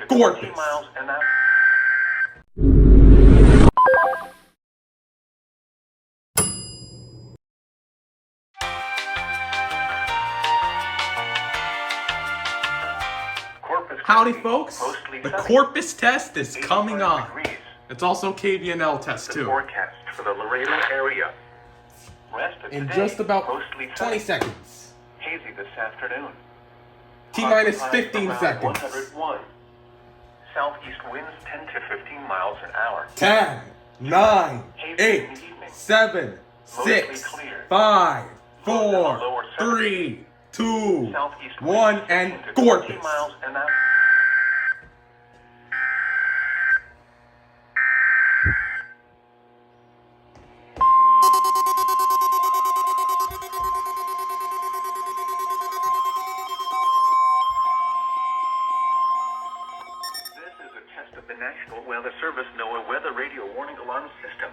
Corpus. miles an hour. Howdy folks, the Corpus test is coming on. It's also KBNL test too. Forecast for the Laredo area. Rest of In today, just about mostly 20 sunny. seconds. Hazy this afternoon. T-minus Highs 15 around seconds. 101. Southeast winds 10 to 15 miles an hour. 10, 9, 8, 7, 6, 5, 4, 3, 2, 1, and Corpus. Miles an hour. This is a test of the National Weather Service NOAA Weather Radio Warning Alarm System.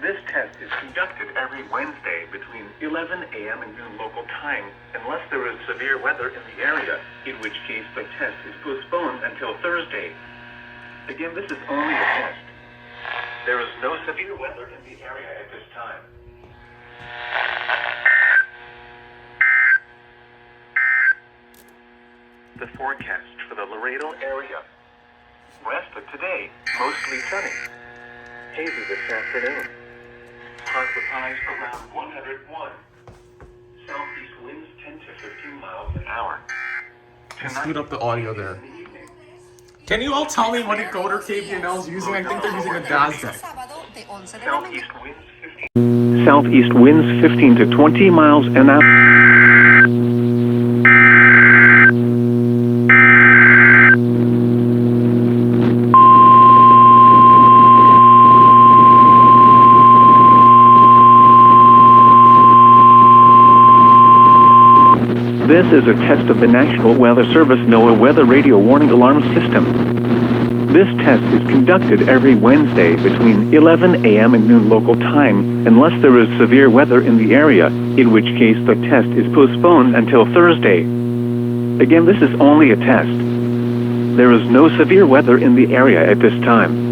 This test is conducted every Wednesday between 11 a.m. and noon local time, unless there is severe weather in the area, in which case the test is postponed until Thursday. Again, this is only a test. There is no severe weather in the area at this time. The forecast for the Laredo area. Rest of today, mostly sunny. Hazy this afternoon. Hot with highs around 101. Southeast winds 10 to 15 miles an hour. Scoot up the audio there. Can you all tell me what encoder KBNL is using? I think they're using a DAS deck. Southeast winds 15 to 20 miles an hour. This is a test of the National Weather Service NOAA Weather Radio Warning Alarm System. This test is conducted every Wednesday between 11 a.m. and noon local time, unless there is severe weather in the area, in which case the test is postponed until Thursday. Again, this is only a test. There is no severe weather in the area at this time.